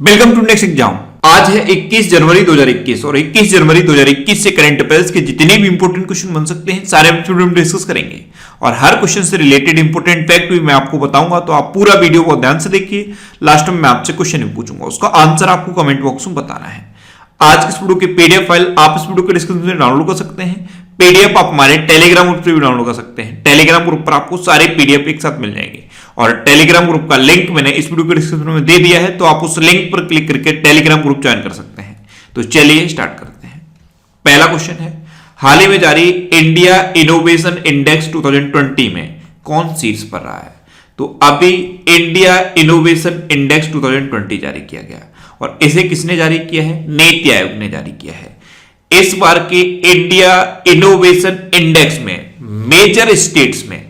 Welcome to next exam. आज है 21 जनवरी 2021 और 21 जनवरी 2021 से करंट अफेयर्स के जितने भी इंपोर्टेंट क्वेश्चन बन सकते हैं सारे वीडियो में डिस्कस करेंगे और हर क्वेश्चन से रिलेटेड इंपोर्टेंट फैक्ट भी मैं आपको बताऊंगा। तो आप पूरा वीडियो को ध्यान से देखिए। लास्ट में मैं आपसे क्वेश्चन भी पूछूंगा, उसका आंसर आपको कमेंट बॉक्स में बताना है। आज इस वीडियो की पीडीएफ फाइल आप इस वीडियो के डिस्क्रिप्शन में डाउनलोड कर सकते हैं। पीडीएफ आप हमारे टेलीग्राम ग्रुप पर भी डाउनलोड कर सकते हैं। टेलीग्राम ग्रुप पर आपको सारे पीडीएफ एक साथ मिल जाएंगे और टेलीग्राम ग्रुप का लिंक मैंने इस वीडियो के डिस्क्रिप्शन में दे दिया है, तो आप उस लिंक पर क्लिक करके टेलीग्राम ग्रुप ज्वाइन कर सकते हैं। तो चलिए स्टार्ट करते हैं। पहला क्वेश्चन है, हाल ही में जारी इंडिया इनोवेशन इंडेक्स 2020 में कौन शीर्ष पर रहा है? तो अभी इंडिया इनोवेशन इंडेक्स 2020 जारी किया गया और इसे किसने जारी किया है? नीति आयोग ने जारी किया है। इस बार के इंडिया इनोवेशन इंडेक्स में मेजर स्टेट्स में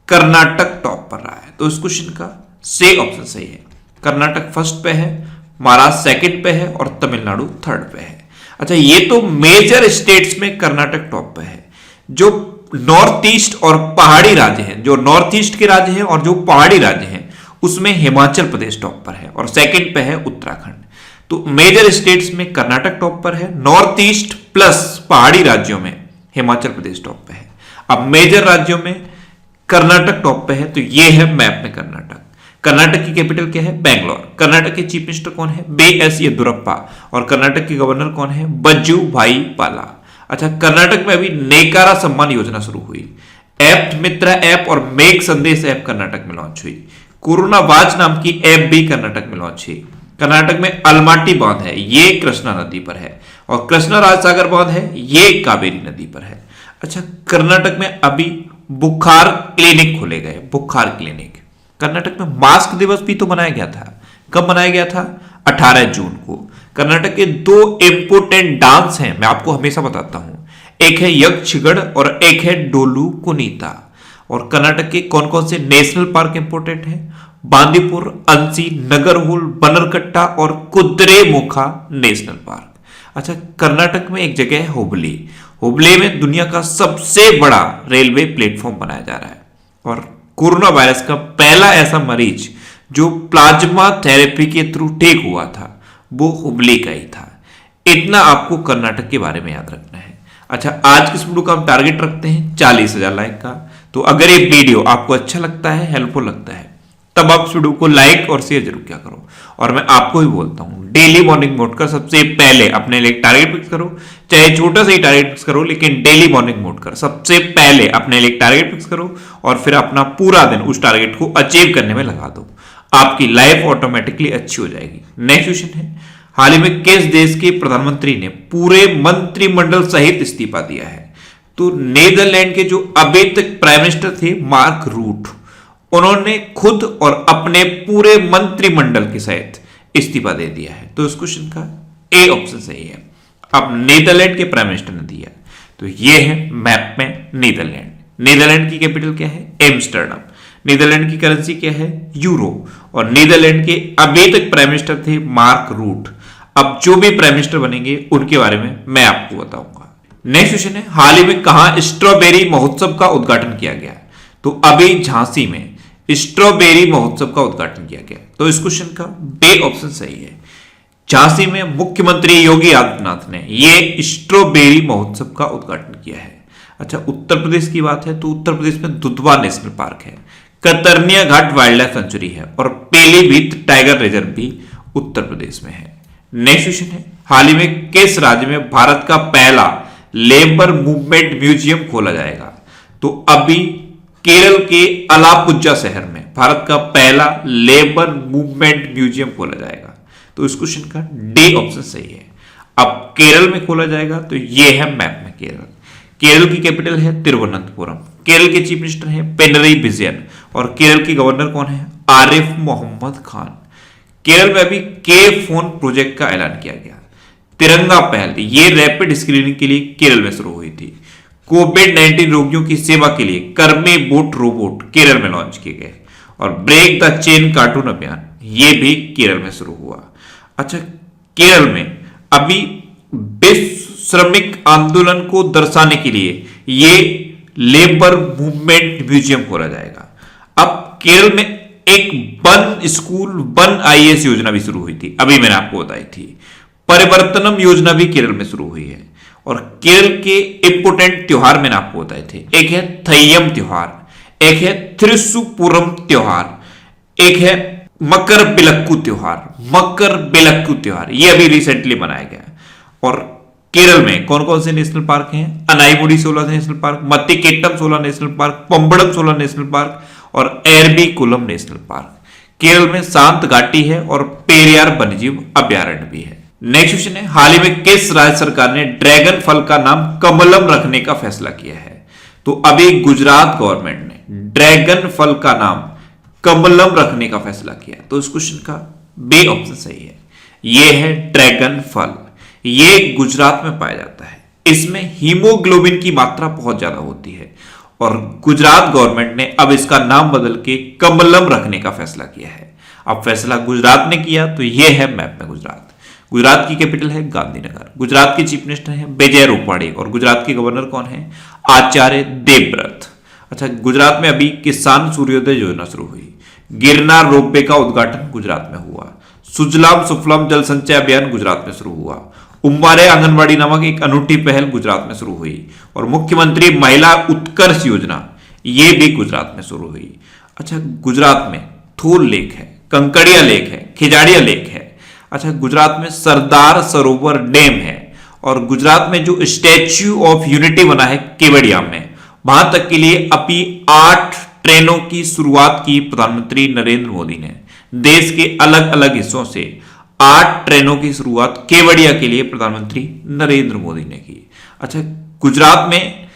कर्नाटक टॉप पर रहा है। तो इस क्वेश्चन का सी ऑप्शन सही है। कर्नाटक फर्स्ट पे है, महाराष्ट्र सेकंड पे है और तमिलनाडु थर्ड पे है। अच्छा, ये तो मेजर स्टेट्स में कर्नाटक टॉप पे है। जो नॉर्थ ईस्ट और पहाड़ी राज्य हैं, जो नॉर्थ ईस्ट के राज्य हैं और जो पहाड़ी राज्य हैं, उसमें हिमाचल प्रदेश टॉप पर है और सेकंड पे है उत्तराखंड। तो मेजर स्टेट्स में कर्नाटक टॉप पर है, नॉर्थ ईस्ट प्लस पहाड़ी राज्यों में हिमाचल प्रदेश टॉप पे है। अब मेजर राज्यों में कर्नाटक टॉप पे है, तो ये है मैप में कर्नाटक। कर्नाटक की कैपिटल क्या है? बेंगलोर। कर्नाटक के चीफ मिनिस्टर कौन है? बी.एस. येदियुरप्पा। और कर्नाटक के गवर्नर कौन है? बजू भाई पाला। अच्छा, कर्नाटक में अभी नेकारा सम्मान योजना शुरू हुई। ऐप मित्रा ऐप और मेक संदेश ऐप कर्नाटक में लॉन्च हुई। कोरोना वाच नाम की ऐप भी कर्नाटक में लॉन्च हुई। कर्नाटक में अलमाटी बांध है, ये कृष्णा नदी पर है और कृष्णा राजसागर बांध है, ये कावेरी नदी पर है। अच्छा, कर्नाटक में अभी बुखार क्लिनिक खोले गए। बुखार क्लिनिक। कर्नाटक में मास्क दिवस भी तो मनाया गया था। कब मनाया गया था? 18 जून को। कर्नाटक के दो इंपोर्टेंट डांस हैं, मैं आपको हमेशा बताता हूं। एक है यक्षगढ़ और एक है डोलू कुनीता। और कर्नाटक के कौन कौन से नेशनल पार्क इंपोर्टेंट है? बांदीपुर, अंसी, नगरहोल, बनरकट्टा और कुद्रेमुखा नेशनल पार्क। अच्छा, कर्नाटक में एक जगह है हुबली। हुबली में दुनिया का सबसे बड़ा रेलवे प्लेटफॉर्म बनाया जा रहा है और कोरोना वायरस का पहला ऐसा मरीज जो प्लाज्मा थेरेपी के थ्रू ठीक हुआ था वो हुबली का ही था। इतना आपको कर्नाटक के बारे में याद रखना है। अच्छा, आज किस वीडियो का हम टारगेट रखते हैं 40,000 लाइक का। तो अगर ये वीडियो आपको अच्छा लगता है, हेल्पफुल लगता है, तब आप इस वीडियो को लाइक और शेयर जरूर किया करो। और मैं आपको ही बोलता हूं, डेली मॉर्निंग मोड कर सबसे पहले अपने लिए टारगेट फिक्स करो। चाहे छोटा सा ही टारगेट फिक्स करो, लेकिन डेली मॉर्निंग मोड कर सबसे पहले अपने लिए टारगेट फिक्स करो और फिर अपना पूरा दिन उस टारगेट को अचीव करने में लगा दो। आपकी लाइफ ऑटोमेटिकली अच्छी हो जाएगी। नेक्स्ट क्वेश्चन है, हाल ही में किस देश के प्रधानमंत्री ने पूरे मंत्रिमंडल सहित इस्तीफा दिया है? तो नीदरलैंड के जो अभी तक प्राइम मिनिस्टर थे मार्क रूट, उन्होंने खुद और अपने पूरे मंत्रिमंडल के सहित इस्तीफा दे दिया है। तो इस क्वेश्चन का ए ऑप्शन सही है। अब नीदरलैंड के प्राइम मिनिस्टर ने दिया, तो ये है मैप में नीदरलैंड। नीदरलैंड की कैपिटल क्या है? एम्स्टर्डम। नीदरलैंड की करेंसी क्या है? यूरो। और नीदरलैंड के अभी तक प्राइम मिनिस्टर थे मार्क रूट। अब जो भी प्राइम मिनिस्टर बनेंगे उनके बारे में मैं आपको बताऊंगा। नेक्स्ट क्वेश्चन है, हाल ही में कहां स्ट्रॉबेरी महोत्सव का उद्घाटन किया गया? तो अभी झांसी में स्ट्रॉबेरी महोत्सव का उद्घाटन किया गया। तो इस क्वेश्चन का बी ऑप्शन सही है। झांसी में मुख्यमंत्री योगी आदित्यनाथ ने ये स्ट्रॉबेरी महोत्सव का उद्घाटन किया है। अच्छा, उत्तर प्रदेश की बात है तो उत्तर प्रदेश में दुधवा नेशनल पार्क है, कतरनिया घाट वाइल्ड लाइफ सेंचुरी है और पीलीभीत टाइगर रिजर्व भी उत्तर प्रदेश में है। नेक्स्ट क्वेश्चन है, हाल ही में किस राज्य में भारत का पहला लेबर मूवमेंट म्यूजियम खोला जाएगा? तो अभी केरल के अलापुझा शहर में भारत का पहला लेबर मूवमेंट म्यूजियम खोला जाएगा। तो इस क्वेश्चन का डी ऑप्शन सही है। अब केरल में खोला जाएगा, तो ये है मैप में केरल। केरल की कैपिटल है तिरुवनंतपुरम। केरल के चीफ मिनिस्टर हैं पिनरई विजयन और केरल के गवर्नर कौन है? आरिफ मोहम्मद खान। केरल में अभी के फोन प्रोजेक्ट का ऐलान किया गया। तिरंगा पहल, ये रैपिड स्क्रीनिंग के लिए केरल में शुरू हुई थी। कोविड-19 रोगियों की सेवा के लिए कर्मी बोट रोबोट केरल में लॉन्च किए गए और ब्रेक द चेन कार्टून अभियान ये भी केरल में शुरू हुआ। अच्छा, केरल में अभी विश्व श्रमिक आंदोलन को दर्शाने के लिए ये लेबर मूवमेंट म्यूजियम खोला जाएगा। अब केरल में एक वन स्कूल वन आईएएस योजना भी शुरू हुई थी, अभी मैंने आपको बताई थी। परिवर्तनम योजना भी केरल में शुरू हुई है। और केरल के इंपोर्टेंट त्योहार मैंने आपको बताए थे, एक है थय्यम त्योहार, एक है त्रिशुपुरम त्योहार, एक है मकर बिलक्कू त्योहार। मकर बिलक्कू त्योहार ये अभी रिसेंटली मनाया गया। और केरल में कौन कौन से नेशनल पार्क हैं? Anamudi 16 national park, Mathikettan 16 national park, Pambadum 16 national park और एरबीकुलम नेशनल पार्क। केरल में शांत घाटी है और पेरियार वन्यजीव अभ्यारण्य भी है। नेक्स्ट क्वेश्चन है, हाल ही में किस राज्य सरकार ने ड्रैगन फल का नाम कमलम रखने का फैसला किया है? तो अभी गुजरात गवर्नमेंट ने ड्रैगन फल का नाम कमलम रखने का फैसला किया। तो इस क्वेश्चन का बी ऑप्शन सही है। यह है ड्रैगन फल, ये गुजरात में पाया जाता है। इसमें हीमोग्लोबिन की मात्रा बहुत ज्यादा होती है और गुजरात गवर्नमेंट ने अब इसका नाम बदल के कमलम रखने का फैसला किया है। अब फैसला गुजरात ने किया तो यह है मैप में गुजरात। गुजरात की कैपिटल है गांधीनगर। गुजरात के चीफ मिनिस्टर हैं विजय रूपाणी और गुजरात के गवर्नर कौन है? आचार्य देवव्रत। अच्छा, गुजरात में अभी किसान सूर्योदय योजना शुरू हुई। गिरनार रोपवे का उद्घाटन गुजरात में हुआ। सुजलाम सुफलाम जल संचय अभियान गुजरात में शुरू हुआ। उम्बारे आंगनबाड़ी नामक एक अनूठी पहल गुजरात में शुरू हुई। और मुख्यमंत्री महिला उत्कर्ष योजना ये भी गुजरात में शुरू हुई। अच्छा, गुजरात में थोल लेक है, कंकड़िया लेक है, खिजाड़िया लेक है। अच्छा, गुजरात में सरदार सरोवर डैम है। और गुजरात में जो स्टैच्यू ऑफ यूनिटी बना है केवड़िया में, वहां तक के लिए अभी 8 ट्रेनों की शुरुआत की प्रधानमंत्री नरेंद्र मोदी ने। देश के अलग अलग हिस्सों से 8 ट्रेनों की शुरुआत केवड़िया के लिए प्रधानमंत्री नरेंद्र मोदी ने की। अच्छा, गुजरात में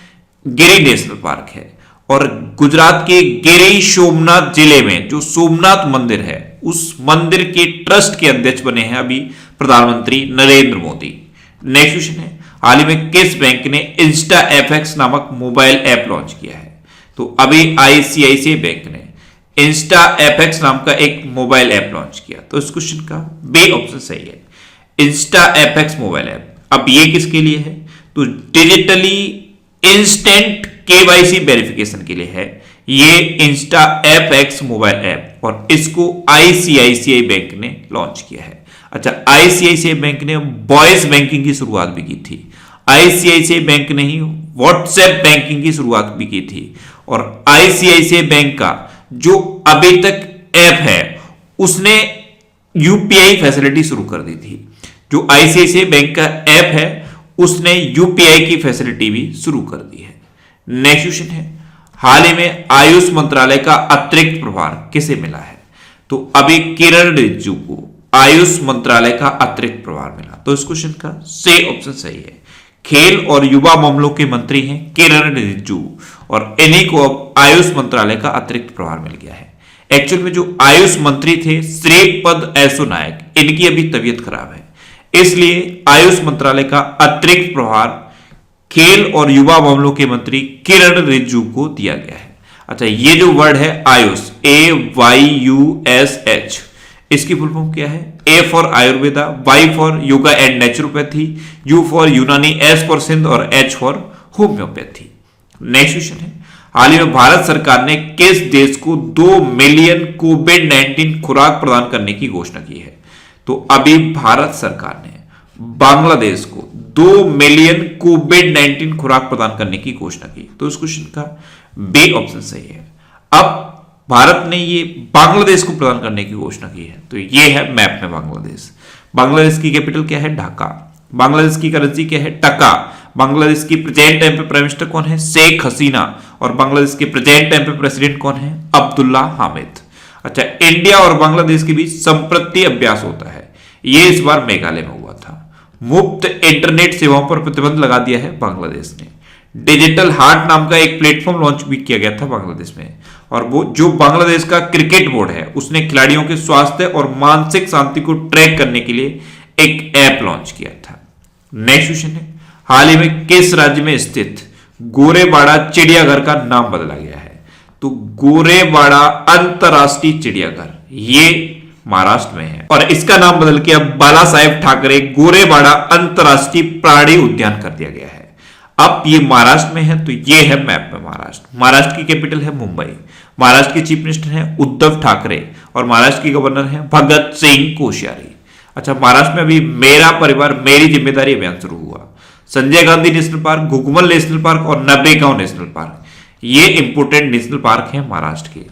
गिरी नेशनल पार्क है और गुजरात के गिरी सोमनाथ जिले में जो सोमनाथ मंदिर है उस मंदिर के ट्रस्ट के अध्यक्ष बने हैं अभी प्रधानमंत्री नरेंद्र मोदी। नेक्स्ट क्वेश्चन है, हाल ही में किस बैंक ने इंस्टा एफएक्स नामक मोबाइल ऐप लॉन्च किया है? तो अभी आईसीआईसीआई बैंक ने इंस्टा एफएक्स नाम का एक मोबाइल ऐप लॉन्च किया। तो इस क्वेश्चन का बी ऑप्शन सही है। इंस्टा एफएक्स मोबाइल ऐप, अब ये किसके लिए है? तो डिजिटली इंस्टेंट केवाईसी वेरिफिकेशन के लिए है ये इंस्टा एफएक्स मोबाइल ऐप और इसको आईसीआईसीआई बैंक ने लॉन्च किया है। अच्छा, आईसीआईसीआई बैंक ने वॉइस बैंकिंग की शुरुआत भी की थी। आईसीआईसीआई बैंक ने ही व्हाट्सएप बैंकिंग की शुरुआत भी की थी। और आईसीआईसीआई बैंक का जो अभी तक ऐप है उसने यूपीआई फैसिलिटी शुरू कर दी थी। जो आईसीआईसीआई बैंक का ऐप है उसने यूपीआई की फैसिलिटी भी शुरू कर दी है। नेक्स्ट क्वेश्चन है, हाल ही में आयुष मंत्रालय का अतिरिक्त प्रभार किसे मिला है? तो अभी किरण रिजिजू को आयुष मंत्रालय का अतिरिक्त प्रभार मिला। तो इस क्वेश्चन का सी ऑप्शन सही है। खेल और युवा मामलों के मंत्री हैं किरण रिजिजू और इन्हीं को अब आयुष मंत्रालय का अतिरिक्त प्रभार मिल गया है। एक्चुअल में जो आयुष मंत्री थे श्रीपद येसो नायक, इनकी अभी तबीयत खराब है, इसलिए आयुष मंत्रालय का अतिरिक्त प्रभार खेल और युवा मामलों के मंत्री किरण रिजिजू को दिया गया है। अच्छा, ये जो वर्ड है आयुष, AYUSH, इसकी फुल फॉर्म क्या है? A for Ayurveda, Y for yoga and naturopathy, U for यूनानी, S फॉर सिंध और H for homeopathy. Next question है, हाल ही में भारत सरकार ने किस देश को 2 मिलियन कोविड-19 खुराक प्रदान करने की घोषणा की है? तो अभी भारत सरकार ने बांग्लादेश को 2 मिलियन कोविड-19 खुराक प्रदान करने की घोषणा की। तो इस क्वेश्चन का बी ऑप्शन सही है। अब भारत ने ये बांग्लादेश को प्रदान करने की घोषणा की है। तो ये है मैप में बांग्लादेश। बांग्लादेश की कैपिटल क्या है? ढाका। बांग्लादेश की करेंसी क्या है? टका। बांग्लादेश की प्रेजेंट टाइम पे प्राइम मिनिस्टर कौन है? शेख हसीना। और बांग्लादेश के प्रेजेंट टाइम पे प्रेसिडेंट कौन है? अब्दुल्ला हामिद। अच्छा, इंडिया और बांग्लादेश के बीच संप्रति अभ्यास होता है, ये इस बार मेघालय में हुआ था। मुफ्त इंटरनेट सेवाओं पर प्रतिबंध लगा दिया है बांग्लादेश ने। डिजिटल हार्ट नाम का एक प्लेटफॉर्म लॉन्च भी किया गया था बांग्लादेश में। और वो जो बांग्लादेश का क्रिकेट बोर्ड है उसने खिलाड़ियों के स्वास्थ्य और मानसिक शांति को ट्रैक करने के लिए एक ऐप लॉन्च किया था। नेक्स्ट क्वेश्चन है, हाल ही में किस राज्य में स्थित गोरेवाड़ा चिड़ियाघर का नाम बदला गया है? तो गोरेवाड़ा अंतरराष्ट्रीय चिड़ियाघर ये महाराष्ट्र में है और इसका नाम बदल के अब बाला साहेब ठाकरे गोरेवाड़ा अंतरराष्ट्रीय प्राणी उद्यान कर दिया गया है। अब ये महाराष्ट्र में है, तो ये है मैप में महाराष्ट्र। महाराष्ट्र की कैपिटल है मुंबई। महाराष्ट्र के चीफ मिनिस्टर हैं उद्धव ठाकरे और महाराष्ट्र के गवर्नर हैं भगत सिंह कोश्यारी। अच्छा, महाराष्ट्र में अभी मेरा परिवार मेरी जिम्मेदारी अभियान शुरू हुआ। Sanjay Gandhi national park, Gugamal national park और नबेगांव नेशनल पार्क, ये इंपोर्टेंट नेशनल पार्क हैं महाराष्ट्र के।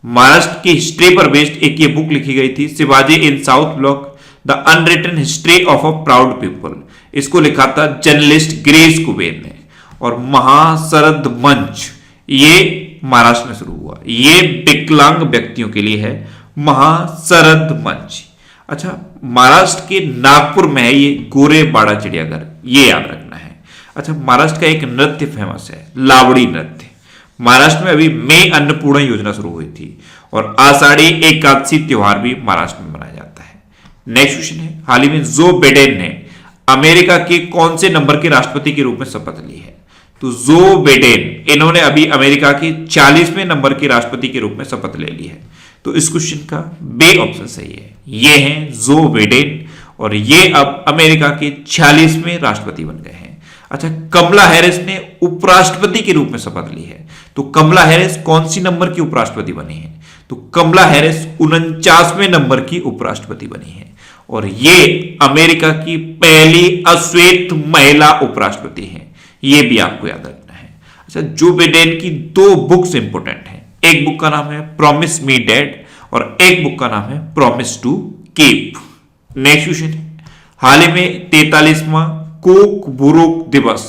महाराष्ट्र की हिस्ट्री पर बेस्ड एक ये बुक लिखी गई थी, Shivaji in South Block the unwritten history of a proud people. इसको लिखा था जर्नलिस्ट गिरीश कुबेर ने। और महाशरद मंच ये महाराष्ट्र में शुरू हुआ, ये विकलांग व्यक्तियों के लिए है महाशरद मंच। अच्छा, महाराष्ट्र के नागपुर में है ये गोरेबाड़ा चिड़ियाघर, ये याद रखना है। अच्छा, महाराष्ट्र का एक नृत्य फेमस है लावड़ी नृत्य। महाराष्ट्र में अभी मई अन्नपूर्णा योजना शुरू हुई थी और आषाढ़ी एकादशी त्योहार भी महाराष्ट्र में मनाया जाता है। नेक्स्ट क्वेश्चन है, हाल ही में जो बिडेन ने अमेरिका के कौन से नंबर के राष्ट्रपति के रूप में शपथ ली है? तो जो बिडेन, इन्होंने अभी अमेरिका के 40वें नंबर के राष्ट्रपति के रूप में शपथ ले ली है। तो इस क्वेश्चन का बे ऑप्शन सही है। ये हैं जो बिडेन और ये अब अमेरिका के 40वें राष्ट्रपति बन गए हैं। अच्छा, कमला हैरिस ने उपराष्ट्रपति के रूप में शपथ ली है। तो कमला हैरिस कौन सी नंबर की उपराष्ट्रपति बनी है? तो कमला हैरिस 49वें नंबर की उपराष्ट्रपति बनी है और ये अमेरिका की पहली अश्वेत महिला उपराष्ट्रपति हैं। ये भी आपको याद रखना है। अच्छा, जो बिडेन की 2 बुक्स इंपोर्टेंट हैं। एक बुक का नाम है प्रॉमिस मी डैड और एक बुक का नाम है promise to keep. Next question है, हाल ही में 43वां कोकबुरोक दिवस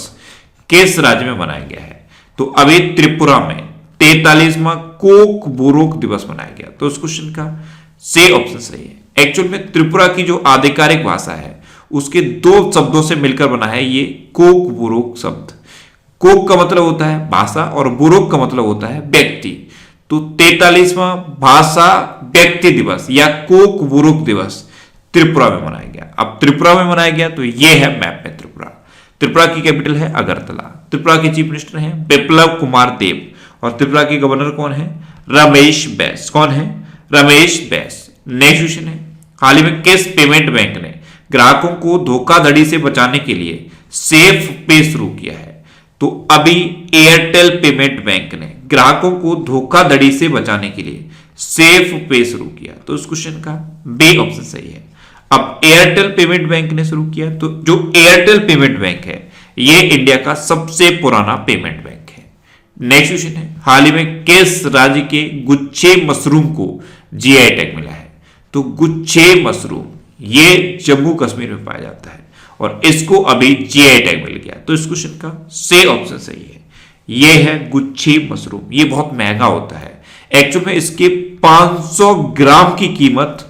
किस राज्य में मनाया गया है? तो अभी त्रिपुरा में 43वां कोकबुरोक दिवस मनाया गया। तो उस क्वेश्चन का से ऑप्शन सही है। एक्चुअल में त्रिपुरा की जो आधिकारिक भाषा है उसके 2 शब्दों से मिलकर बना है ये कोकबुरोक शब्द। कोक का मतलब होता है भाषा और बुरोक का मतलब होता है व्यक्ति। तो 43वां भाषा व्यक्ति दिवस या कोकबुरोक दिवस त्रिपुरा में मनाया गया। अब त्रिपुरा में मनाया गया तो ये है मैप में त्रिपुरा। त्रिपुरा की कैपिटल है अगरतला। त्रिपुरा के चीफ मिनिस्टर हैं बिप्लब कुमार देव और त्रिपुरा के गवर्नर कौन है? रमेश बैस। कौन है? रमेश बैस। नेक्स्ट क्वेश्चन है, हाल ही में किस पेमेंट बैंक ने ग्राहकों को धोखाधड़ी से बचाने के लिए सेफ पे शुरू किया है? तो अभी एयरटेल पेमेंट बैंक ने ग्राहकों को धोखाधड़ी से बचाने के लिए सेफ पे शुरू किया। तो उस क्वेश्चन का बी ऑप्शन सही है। अब एयरटेल पेमेंट बैंक ने शुरू किया, तो जो एयरटेल पेमेंट बैंक है ये इंडिया का सबसे पुराना पेमेंट बैंक है। नेक्स्ट क्वेश्चन है, हाल ही में किस राज्य के गुच्छे मशरूम को जीआई टैग मिला है? तो गुच्छे मशरूम ये जम्मू कश्मीर में पाया जाता है और इसको अभी जीआई टैग मिल गया। तो इस क्वेश्चन का से ऑप्शन सही है। ये है गुच्छे मशरूम। ये बहुत महंगा होता है। एक्चुअल में इसके 500 ग्राम की कीमत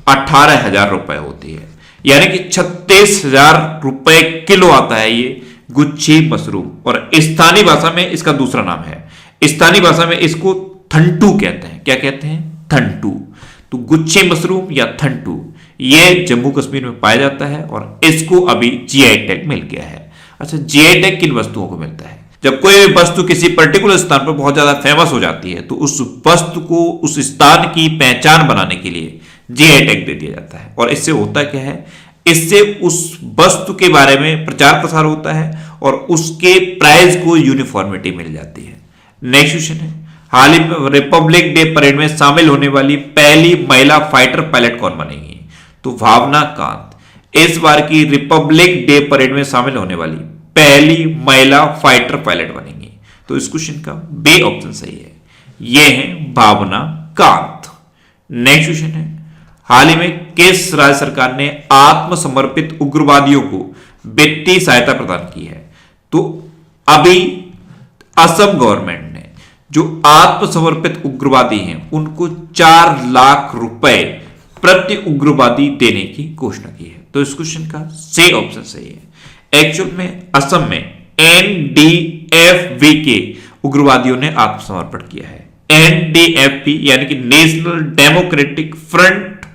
18,000 रुपए होती है, यानी कि 36,000 रुपए किलो आता है ये गुच्छे मशरूम। और स्थानीय भाषा में इसका दूसरा नाम है, स्थानीय भाषा में इसको थंटू कहते हैं। क्या कहते हैं? थंटू। तो गुच्छे मशरूम या थंटू ये जम्मू कश्मीर में पाया जाता है और इसको अभी जीआई टैग मिल गया है। अच्छा, जीआई टैग किन वस्तुओं को मिलता है? जब कोई भी वस्तु किसी पर्टिकुलर स्थान पर बहुत ज्यादा फेमस हो जाती है तो उस वस्तु को उस स्थान की पहचान बनाने के लिए जीआई टैग दे दिया जाता है। और इससे होता क्या है? इससे उस वस्तु के बारे में प्रचार प्रसार होता है और उसके प्राइस को यूनिफॉर्मिटी मिल जाती है। नेक्स्ट क्वेश्चन है, हाल ही में रिपब्लिक डे परेड में शामिल होने वाली पहली महिला फाइटर पायलट कौन बनेगी? तो भावना कांत इस बार की रिपब्लिक डे परेड में शामिल होने वाली पहली महिला फाइटर पायलट बनेंगी। तो इस क्वेश्चन का बी ऑप्शन सही है। ये है भावना कांत। नेक्स्ट क्वेश्चन है, हाल ही में किस राज्य सरकार ने आत्मसमर्पित उग्रवादियों को वित्तीय सहायता प्रदान की है? तो अभी असम गवर्नमेंट ने जो आत्मसमर्पित उग्रवादी हैं उनको 4 लाख रुपए प्रति उग्रवादी देने की घोषणा की है। तो इस क्वेश्चन का सी ऑप्शन सही है। एक्चुअल में असम में एनडीएफबी के उग्रवादियों ने आत्मसमर्पण किया है। एनडीएफबी यानी कि national democratic front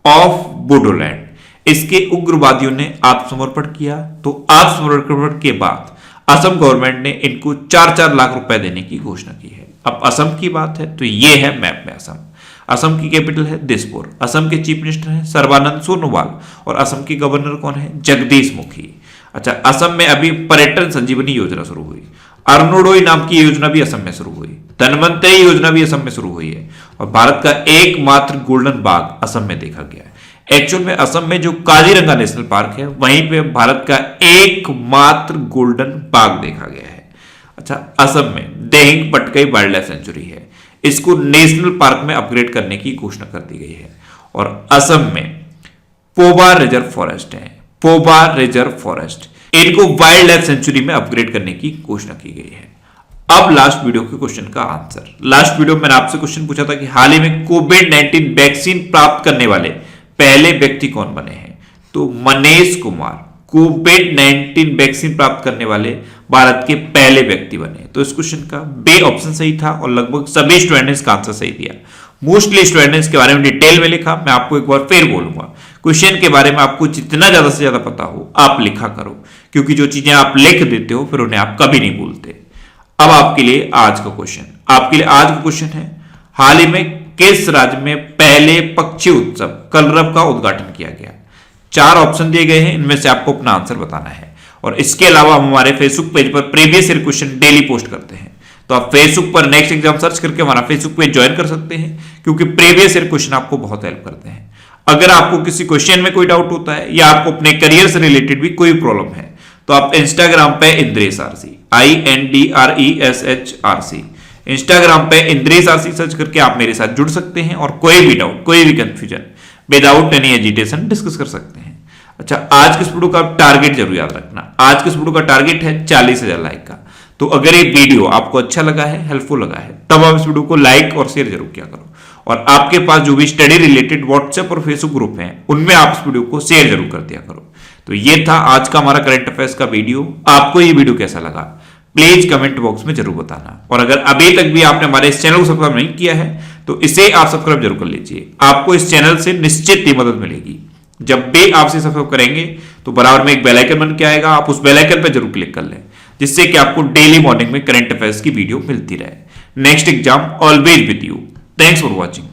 of Bodoland, इसके उग्रवादियों ने आत्मसमर्पण किया। तो आत्मसमर्पण के बाद असम गवर्नमेंट ने इनको 4-4 लाख रुपए देने की घोषणा की है। अब असम की बात है तो ये है मैप में असम। असम की कैपिटल है दिसपुर। असम के चीफ मिनिस्टर हैं सर्बानंद सोनोवाल और असम के गवर्नर कौन है? जगदीश मुखी। अच्छा, असम में अभी पर्यटन संजीवनी योजना शुरू हुई। अरुणोदय नाम की योजना भी असम में शुरू हुई। धन्वंतरी योजना भी असम में शुरू हुई है। और भारत का एकमात्र गोल्डन बाघ असम में देखा गया है। एक्चुअल में असम में जो काजीरंगा नेशनल पार्क है, वहीं पे भारत का एकमात्र गोल्डन बाघ देखा गया है। अच्छा, असम में Dehing Patkai wild life sanctuary है, इसको नेशनल पार्क में अपग्रेड करने की घोषणा कर दी गई है। और असम में पोबा रिजर्व फॉरेस्ट है, पोबा रिजर्व फॉरेस्ट, इनको वाइल्ड लाइफ सेंचुरी में अपग्रेड करने की घोषणा की गई है। अब लास्ट वीडियो के क्वेश्चन का आंसर। लास्ट वीडियो में मैंने आपसे क्वेश्चन पूछा था कि हाल ही में कोविड-19 वैक्सीन प्राप्त करने वाले पहले व्यक्ति कौन बने हैं, तो मनीष कुमार कोविड-19 वैक्सीन प्राप्त करने वाले भारत के पहले व्यक्ति बने। तो इस क्वेश्चन का बे ऑप्शन सही था और लगभग सभी स्टूडेंट ने इसका आंसर सही दिया। मोस्टली स्टूडेंट ने इसके बारे में डिटेल में लिखा। मैं आपको एक बार फिर बोलूंगा, क्वेश्चन के बारे में आपको जितना ज्यादा से ज्यादा पता हो आप लिखा करो, क्योंकि जो चीजें आप लिख देते हो फिर उन्हें आप कभी नहीं भूलते। अब आपके लिए आज का क्वेश्चन, आपके लिए आज का क्वेश्चन है, हाल ही में किस राज्य में पहले पक्षी उत्सव कलरव का उद्घाटन किया गया। 4 ऑप्शन दिए गए हैं, इनमें से आपको अपना आंसर बताना है। और इसके अलावा हम हमारे फेसबुक पेज पर previous year question daily post करते हैं, तो आप फेसबुक पर नेक्स्ट एग्जाम सर्च करके हमारा फेसबुक पेज ज्वाइन कर सकते हैं, क्योंकि प्रीवियस ईयर क्वेश्चन आपको बहुत हेल्प करते हैं। अगर आपको किसी क्वेश्चन में कोई डाउट होता है या आपको अपने करियर से रिलेटेड भी कोई प्रॉब्लम है, तो आप इंस्टाग्राम पे इंद्रेश आरसी, INDRESHRC, इंस्टाग्राम पे इंद्रेश आरसी सर्च करके आप मेरे साथ जुड़ सकते हैं और कोई भी डाउट, कोई भी confusion without any agitation discuss कर सकते हैं। अच्छा, आज के इस वीडियो का टारगेट जरूर याद रखना। आज के इस वीडियो का टारगेट है 40,000 लाइक का। तो अगर ये वीडियो आपको अच्छा लगा है, हेल्पफुल लगा है, तब आप इस वीडियो को लाइक और शेयर जरूर किया करो। और आपके पास जो भी स्टडी रिलेटेड व्हाट्सएप और फेसबुक ग्रुप हैं, उनमें आप इस वीडियो को शेयर जरूर कर दिया करो। तो ये था आज का हमारा करंट अफेयर्स का वीडियो। आपको ये वीडियो कैसा लगा प्लीज कमेंट बॉक्स में जरूर बताना। और अगर अभी तक भी आपने हमारे इस चैनल को सब्सक्राइब नहीं किया है, तो इसे आप सब्सक्राइब जरूर कर लीजिए। आपको इस चैनल से निश्चित ही मदद मिलेगी। जब भी आप इसे सब्सक्राइब करेंगे तो बराबर में एक बेल आइकन बन के आएगा, आप उस बेल आइकन पर जरूर क्लिक कर लें, जिससे कि आपको डेली मॉर्निंग में करंट अफेयर्स की वीडियो मिलती रहे। Next exam always with you. Thanks for watching.